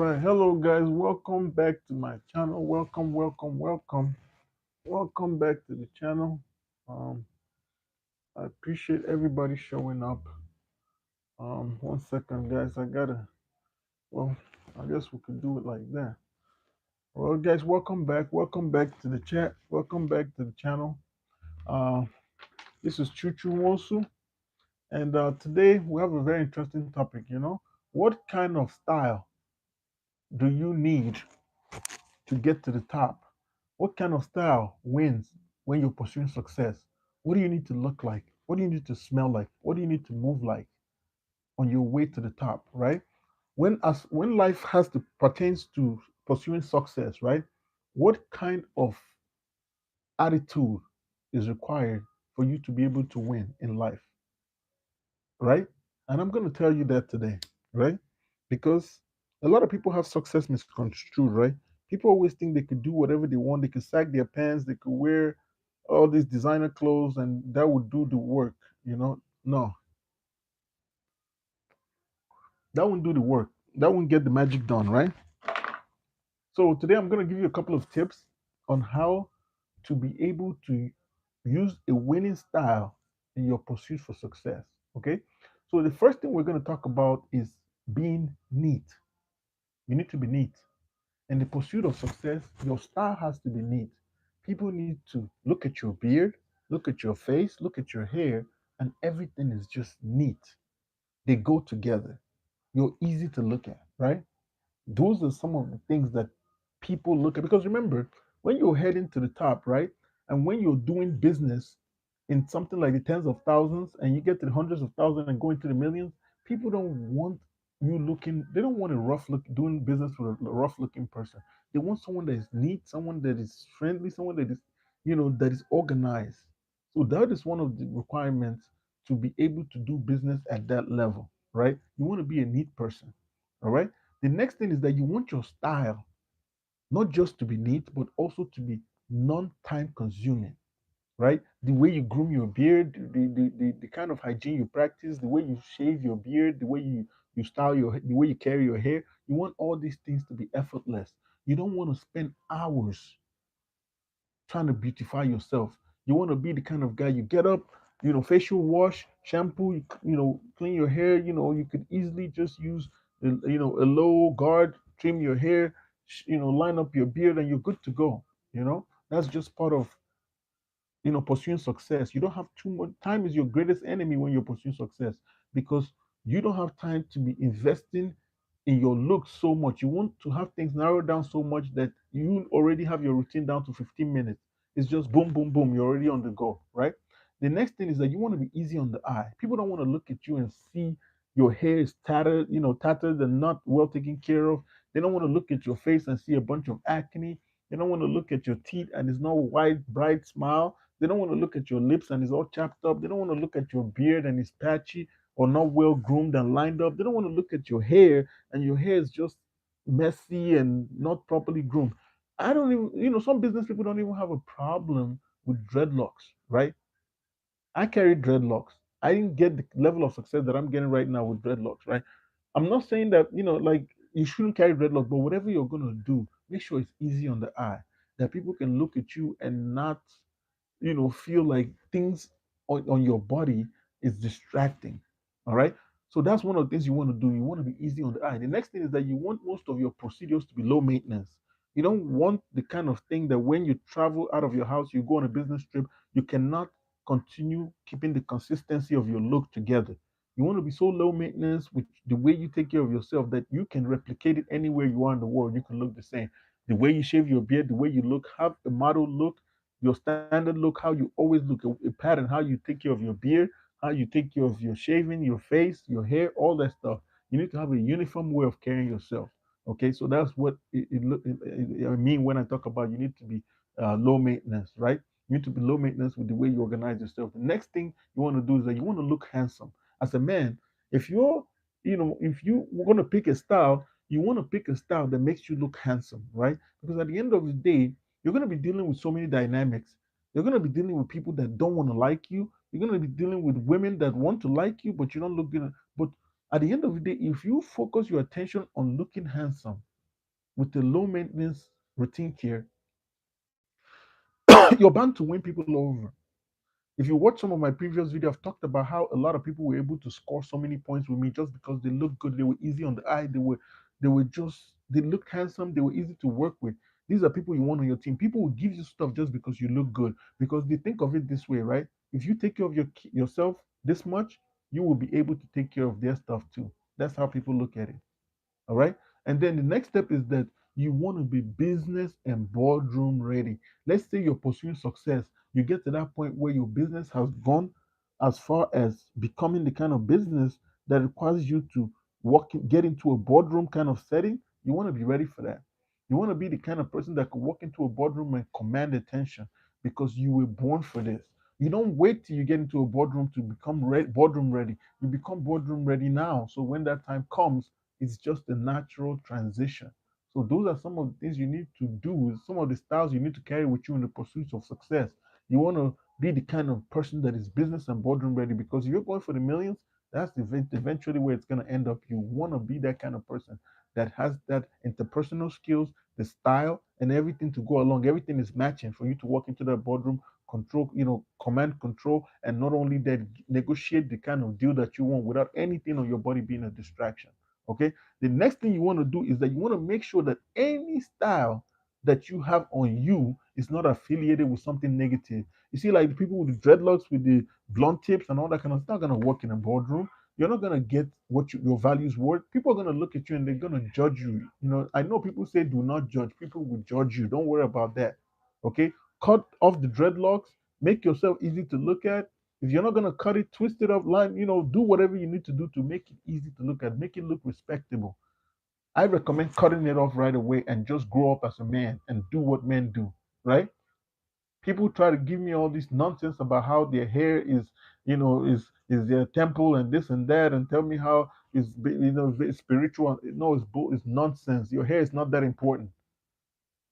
right, hello guys. Welcome back to my channel. Welcome back to the channel. Um, I appreciate everybody showing up. 1 second, guys. Well, I guess we could do it like that. Well, guys, welcome back. Welcome back to the chat. Welcome back to the channel. Uh, this is Chu-Chu, and today we have a very interesting topic. What kind of style do you need to get to the top? What kind of style wins when you're pursuing success? What do you need to look like? What do you need to smell like? What do you need to move like on your way to the top, right? When life has to pertains to pursuing success, right? What kind of attitude is required for you to be able to win in life, right? And I'm going to tell you that today, right? Because a lot of people have success misconstrued, right? People always think they could do whatever they want. They could sag their pants, they could wear all these designer clothes, and that would do the work, No, that wouldn't do the work. That wouldn't get the magic done, right? So today I'm going to give you a couple of tips on how to be able to use a winning style in your pursuit for success. Okay. So the first thing we're going to talk about is being neat. You need to be neat. In the pursuit of success, your style has to be neat. People need to look at your beard, look at your face, look at your hair, and everything is just neat. They go together. You're easy to look at, right? Those are some of the things that people look at. Because remember, when you're heading to the top, right? And when you're doing business in something like the tens of thousands and you get to the hundreds of thousands and going to the millions, people don't want they don't want a rough look doing business with a rough looking person. They want someone that is neat, someone that is friendly, someone that is, that is organized. So that is one of the requirements to be able to do business at that level, right? You want to be a neat person, all right? The next thing is that you want your style not just to be neat, but also to be non-time consuming, right? The way you groom your beard, the kind of hygiene you practice, the way you shave your beard, the way you style the way you carry your hair. You want all these things to be effortless. You don't want to spend hours trying to beautify yourself. You want to be the kind of guy you get up, facial wash, shampoo, clean your hair. You could easily just use, a low guard, trim your hair, line up your beard, and you're good to go. That's just part of pursuing success. You don't have too much time. Is your greatest enemy when you're pursuing success, because you don't have time to be investing in your look so much. You want to have things narrowed down so much that you already have your routine down to 15 minutes. It's just boom, boom, boom. You're already on the go, right? The next thing is that you want to be easy on the eye. People don't want to look at you and see your hair is tattered, tattered and not well taken care of. They don't want to look at your face and see a bunch of acne. They don't want to look at your teeth and it's not a wide, bright smile. They don't want to look at your lips and it's all chapped up. They don't want to look at your beard and it's patchy or not well groomed and lined up. They don't want to look at your hair and your hair is just messy and not properly groomed. I don't even, some business people don't even have a problem with dreadlocks, right? I carry dreadlocks. I didn't get the level of success that I'm getting right now with dreadlocks, right? I'm not saying that, like you shouldn't carry dreadlocks, but whatever you're going to do, make sure it's easy on the eye, that people can look at you and not feel like things on your body is distracting. All right. So that's one of the things you want to do. You want to be easy on the eye. The next thing is that you want most of your procedures to be low maintenance. You don't want the kind of thing that when you travel out of your house, you go on a business trip, you cannot continue keeping the consistency of your look together. You want to be so low maintenance with the way you take care of yourself that you can replicate it anywhere you are in the world. You can look the same. The way you shave your beard, the way you look, have a model look, your standard look, how you always look, a pattern, how you take care of your beard, how you take care of your shaving, your face, your hair, all that stuff. You need to have a uniform way of carrying yourself. Okay, so that's what I mean when I talk about you need to be low maintenance, right? You need to be low maintenance with the way you organize yourself. The next thing you want to do is that you want to look handsome. As a man, if you're, if you want to pick a style, you want to pick a style that makes you look handsome, right? Because at the end of the day, you're going to be dealing with so many dynamics. You're going to be dealing with people that don't want to like you. You're going to be dealing with women that want to like you, but you don't look good. But at the end of the day, if you focus your attention on looking handsome, with a low maintenance routine care, you're bound to win people over. If you watch some of my previous videos, I've talked about how a lot of people were able to score so many points with me just because they looked good, they were easy on the eye, they were just they looked handsome, they were easy to work with. These are people you want on your team. People will give you stuff just because you look good, because they think of it this way, right? If you take care of yourself this much, you will be able to take care of their stuff too. That's how people look at it. All right. And then the next step is that you want to be business and boardroom ready. Let's say you're pursuing success. You get to that point where your business has gone as far as becoming the kind of business that requires you to get into a boardroom kind of setting. You want to be ready for that. You want to be the kind of person that could walk into a boardroom and command attention because you were born for this. You don't wait till you get into a boardroom to become boardroom ready. You become boardroom ready now. So when that time comes, it's just a natural transition. So those are some of the things you need to do, some of the styles you need to carry with you in the pursuit of success. You want to be the kind of person that is business and boardroom ready, because if you're going for the millions, that's eventually where it's going to end up. You want to be that kind of person that has that interpersonal skills, the style, and everything to go along. Everything is matching for you to walk into that boardroom, control, command control, and not only that, negotiate the kind of deal that you want without anything on your body being a distraction. Okay. The next thing you want to do is that you want to make sure that any style that you have on you is not affiliated with something negative. You see, like the people with the dreadlocks, with the blonde tips and all that kind of stuff, not going to work in a boardroom. You're not going to get what your values worth. People are going to look at you and they're going to judge you. I know people say do not judge. People will judge you. Don't worry about that. Okay. Cut off the dreadlocks. Make yourself easy to look at. If you're not gonna cut it, twist it up, line, do whatever you need to do to make it easy to look at, make it look respectable. I recommend cutting it off right away and just grow up as a man and do what men do, right? People try to give me all this nonsense about how their hair is their temple and this and that, and tell me how it's spiritual. No, it's nonsense. Your hair is not that important.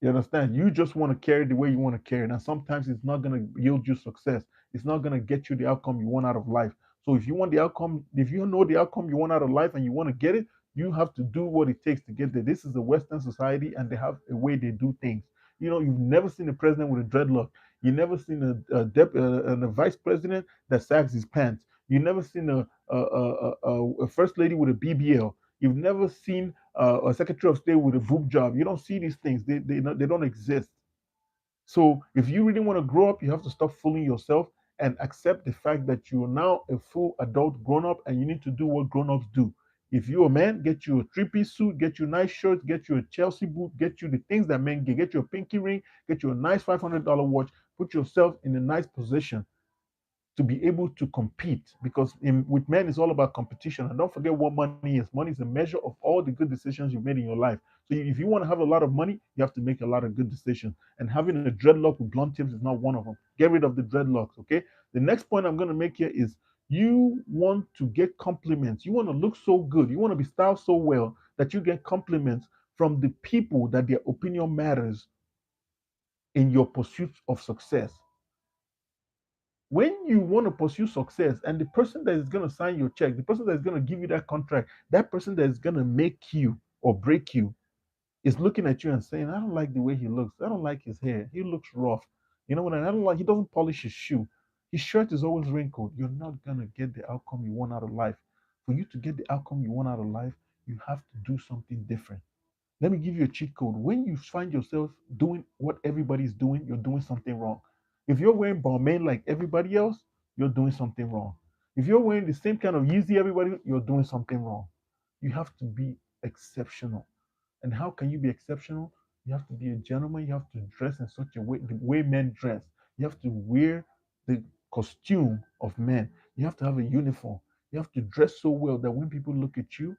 You understand? You just want to carry the way you want to carry. And sometimes it's not going to yield you success. It's not going to get you the outcome you want out of life. So if you want the outcome, if you know the outcome you want out of life and you want to get it, you have to do what it takes to get there. This is a Western society and they have a way they do things. You've never seen a president with a dreadlock. You've never seen a vice president that sags his pants. You've never seen a first lady with a BBL. You've never seen a secretary of state with a boob job. You don't see these things. They don't exist. So if you really want to grow up, you have to stop fooling yourself and accept the fact that you are now a full adult grown up and you need to do what grown ups do. If you're a man, get you a three-piece suit, get you nice shirts, get you a Chelsea boot, get you the things that men get you a pinky ring, get you a nice $500 watch, put yourself in a nice position to be able to compete, because with men it's all about competition. And don't forget what money is. Money is a measure of all the good decisions you've made in your life. So if you want to have a lot of money, you have to make a lot of good decisions, and having a dreadlock with blonde tips is not one of them. Get rid of the dreadlocks. Okay. The next point I'm going to make here is you want to get compliments. You want to look so good, you want to be styled so well that you get compliments from the people that their opinion matters in your pursuit of success. When you want to pursue success and the person that is going to sign your check, the person that is going to give you that contract, that person that is going to make you or break you is looking at you and saying, I don't like the way he looks. I don't like his hair. He looks rough. You know what I don't like? He doesn't polish his shoe. His shirt is always wrinkled. You're not going to get the outcome you want out of life. For you to get the outcome you want out of life, you have to do something different. Let me give you a cheat code. When you find yourself doing what everybody's doing, you're doing something wrong. If you're wearing Balmain like everybody else, you're doing something wrong. If you're wearing the same kind of Yeezy everybody, you're doing something wrong. You have to be exceptional. And how can you be exceptional? You have to be a gentleman. You have to dress in such a way, the way men dress. You have to wear the costume of men. You have to have a uniform. You have to dress so well that when people look at you,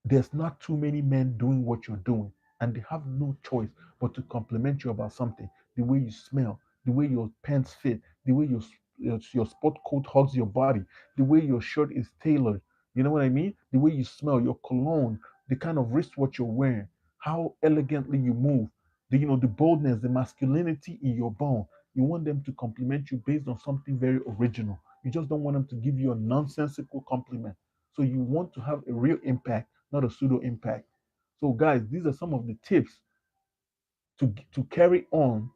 there's not too many men doing what you're doing, and they have no choice but to compliment you about something. The way you smell, the way your pants fit, the way your sport coat hugs your body, the way your shirt is tailored. You know what I mean? The way you smell, your cologne, the kind of wristwatch you're wearing, how elegantly you move, the boldness, the masculinity in your bone. You want them to compliment you based on something very original. You just don't want them to give you a nonsensical compliment. So you want to have a real impact, not a pseudo impact. So, guys, these are some of the tips to carry on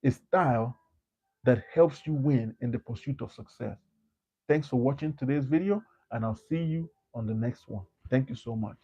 a style that helps you win in the pursuit of success. Thanks for watching today's video, and I'll see you on the next one. Thank you so much.